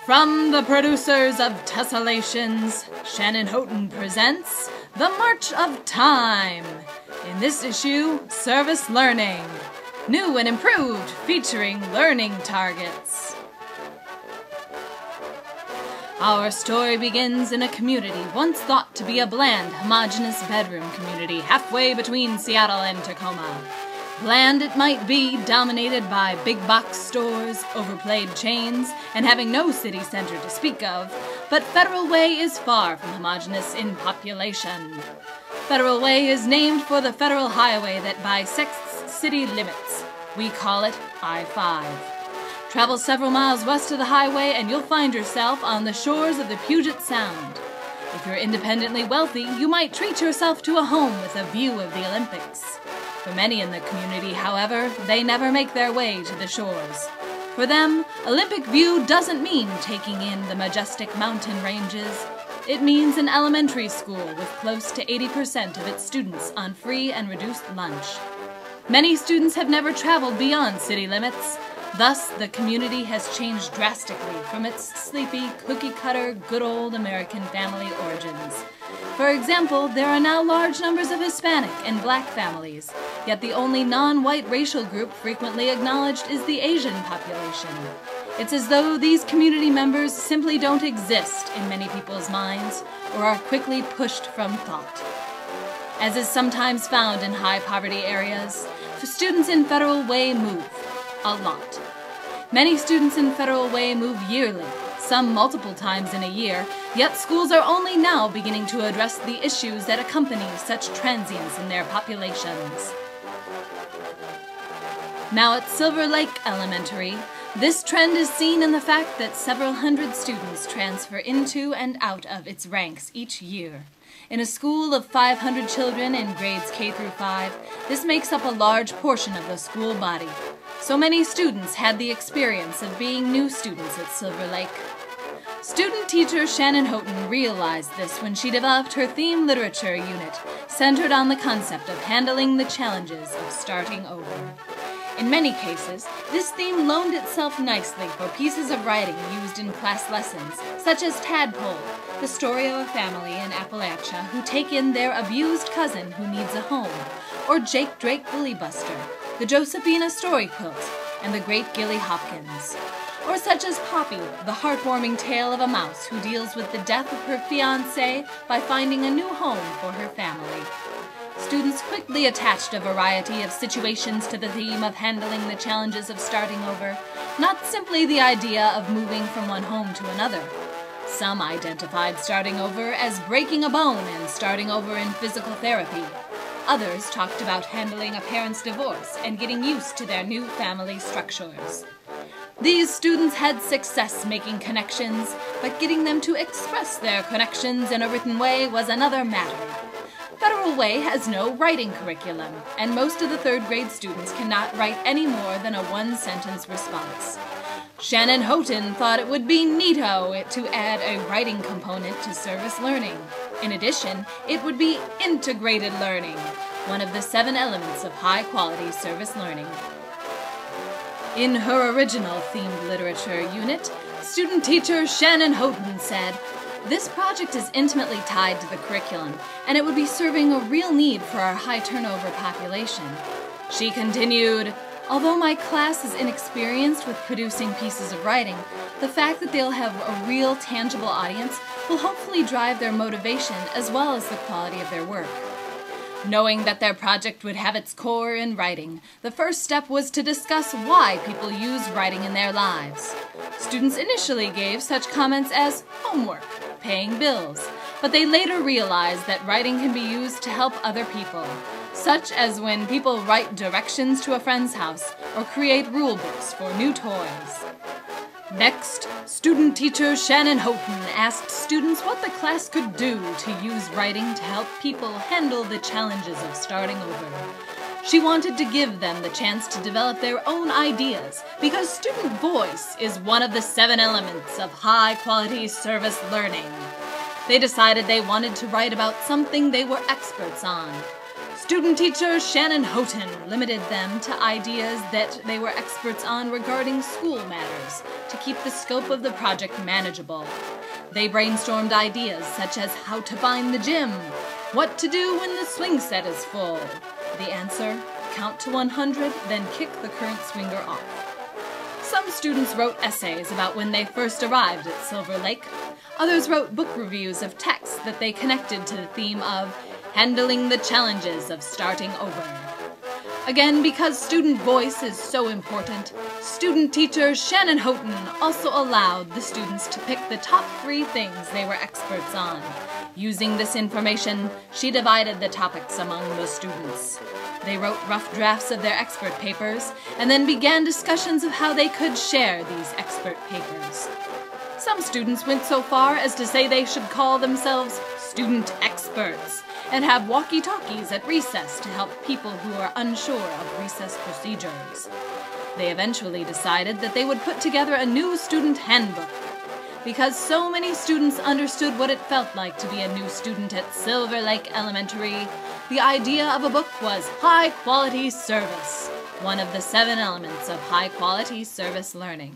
From the producers of Tessellations, Shannon Houghton presents The March of Time. In this issue, Service Learning. New and improved, featuring learning targets. Our story begins in a community once thought to be a bland, homogeneous bedroom community halfway between Seattle and Tacoma. Bland it might be, dominated by big box stores, overplayed chains, and having no city center to speak of, but Federal Way is far from homogeneous in population. Federal Way is named for the federal highway that bisects city limits. We call it I-5. Travel several miles west of the highway and you'll find yourself on the shores of the Puget Sound. If you're independently wealthy, you might treat yourself to a home with a view of the Olympics. For many in the community, however, they never make their way to the shores. For them, Olympic view doesn't mean taking in the majestic mountain ranges. It means an elementary school with close to 80% of its students on free and reduced lunch. Many students have never traveled beyond city limits. Thus, the community has changed drastically from its sleepy, cookie-cutter, good old American family origins. For example, there are now large numbers of Hispanic and Black families, yet the only non-white racial group frequently acknowledged is the Asian population. It's as though these community members simply don't exist in many people's minds, or are quickly pushed from thought. As is sometimes found in high-poverty areas, students in Federal Way move. A lot. Many students in Federal Way move yearly, some multiple times in a year, yet schools are only now beginning to address the issues that accompany such transience in their populations. Now at Silver Lake Elementary, this trend is seen in the fact that several hundred students transfer into and out of its ranks each year. In a school of 500 children in grades K through 5, this makes up a large portion of the school body. So many students had the experience of being new students at Silver Lake. Student teacher Shannon Houghton realized this when she developed her theme literature unit, centered on the concept of handling the challenges of starting over. In many cases, this theme loaned itself nicely for pieces of writing used in class lessons, such as Tadpole, the story of a family in Appalachia who take in their abused cousin who needs a home, or Jake Drake Bully Buster, the Josephina story quilt, and the Great Gilly Hopkins. Or such as Poppy, the heartwarming tale of a mouse who deals with the death of her fiancé by finding a new home for her family. Students quickly attached a variety of situations to the theme of handling the challenges of starting over, not simply the idea of moving from one home to another. Some identified starting over as breaking a bone and starting over in physical therapy. Others talked about handling a parent's divorce and getting used to their new family structures. These students had success making connections, but getting them to express their connections in a written way was another matter. Federal Way has no writing curriculum, and most of the third grade students cannot write any more than a one-sentence response. Shannon Houghton thought it would be neato to add a writing component to service learning. In addition, it would be integrated learning, one of the 7 elements of high-quality service learning. In her original themed literature unit, student teacher Shannon Houghton said, "This project is intimately tied to the curriculum, and it would be serving a real need for our high-turnover population." She continued, "Although my class is inexperienced with producing pieces of writing, the fact that they'll have a real, tangible audience will hopefully drive their motivation as well as the quality of their work." Knowing that their project would have its core in writing, the first step was to discuss why people use writing in their lives. Students initially gave such comments as homework, paying bills, but they later realized that writing can be used to help other people, such as when people write directions to a friend's house or create rule books for new toys. Next, student teacher Shannon Houghton asked students what the class could do to use writing to help people handle the challenges of starting over. She wanted to give them the chance to develop their own ideas, because student voice is one of the 7 elements of high-quality service learning. They decided they wanted to write about something they were experts on. Student teacher Shannon Houghton limited them to ideas that they were experts on regarding school matters to keep the scope of the project manageable. They brainstormed ideas such as how to find the gym, what to do when the swing set is full. The answer: count to 100, then kick the current swinger off. Some students wrote essays about when they first arrived at Silver Lake. Others wrote book reviews of texts that they connected to the theme of handling the challenges of starting over. Again, because student voice is so important, student teacher Shannon Houghton also allowed the students to pick the top 3 things they were experts on. Using this information, she divided the topics among the students. They wrote rough drafts of their expert papers, and then began discussions of how they could share these expert papers. Some students went so far as to say they should call themselves student experts, and have walkie-talkies at recess to help people who are unsure of recess procedures. They eventually decided that they would put together a new student handbook. Because so many students understood what it felt like to be a new student at Silver Lake Elementary, the idea of a book was high-quality service, one of the 7 elements of high-quality service learning.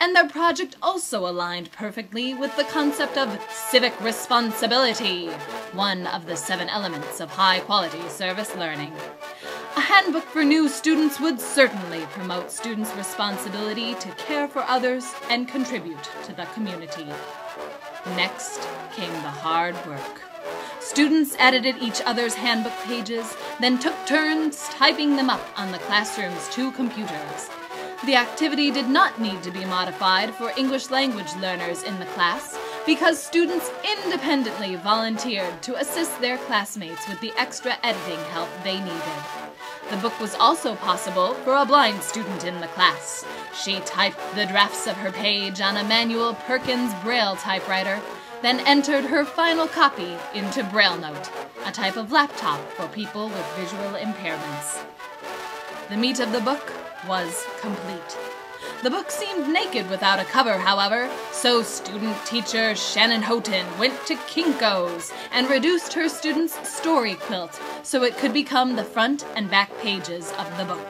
And their project also aligned perfectly with the concept of civic responsibility, one of the 7 elements of high-quality service learning. A handbook for new students would certainly promote students' responsibility to care for others and contribute to the community. Next came the hard work. Students edited each other's handbook pages, then took turns typing them up on the classroom's 2 computers. The activity did not need to be modified for English language learners in the class because students independently volunteered to assist their classmates with the extra editing help they needed. The book was also possible for a blind student in the class. She typed the drafts of her page on a manual Perkins Braille typewriter, then entered her final copy into BrailleNote, a type of laptop for people with visual impairments. The meat of the book was complete. The book seemed naked without a cover, however, so student teacher Shannon Houghton went to Kinko's and reduced her students' story quilt so it could become the front and back pages of the book.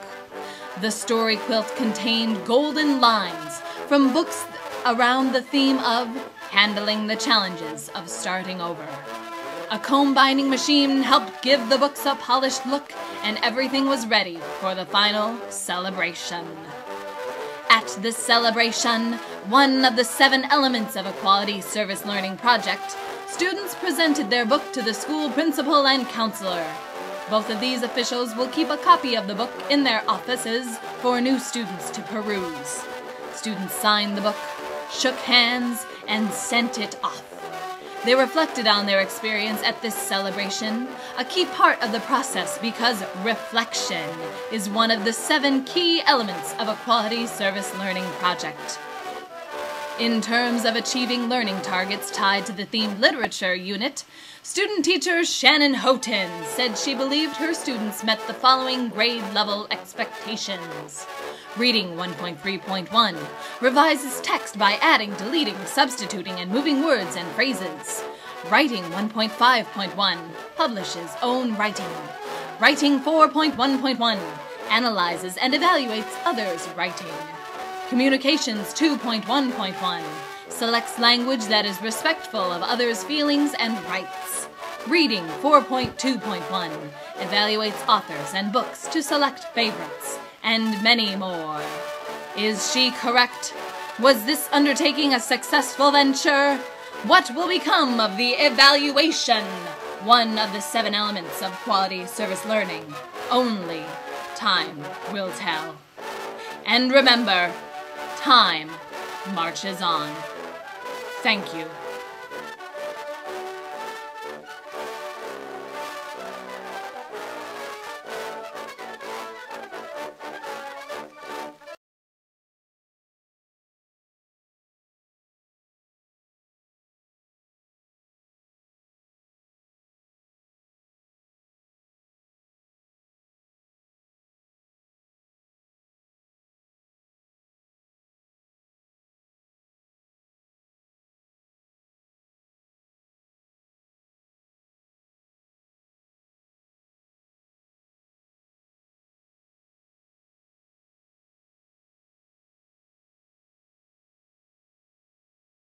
The story quilt contained golden lines from books around the theme of handling the challenges of starting over. A comb binding machine helped give the books a polished look, and everything was ready for the final celebration. At the celebration, one of the 7 elements of a quality service learning project, students presented their book to the school principal and counselor. Both of these officials will keep a copy of the book in their offices for new students to peruse. Students signed the book, shook hands, and sent it off. They reflected on their experience at this celebration, a key part of the process because reflection is one of the 7 key elements of a quality service learning project. In terms of achieving learning targets tied to the themed literature unit, student teacher Shannon Houghton said she believed her students met the following grade level expectations. Reading 1.3.1 revises text by adding, deleting, substituting, and moving words and phrases. Writing 1.5.1 publishes own writing. Writing 4.1.1 analyzes and evaluates others' writing. Communications 2.1.1 selects language that is respectful of others' feelings and rights. Reading 4.2.1 evaluates authors and books to select favorites, and many more. Is she correct? Was this undertaking a successful venture? What will become of the evaluation? One of the 7 elements of quality service learning. Only time will tell. And remember, time marches on. Thank you.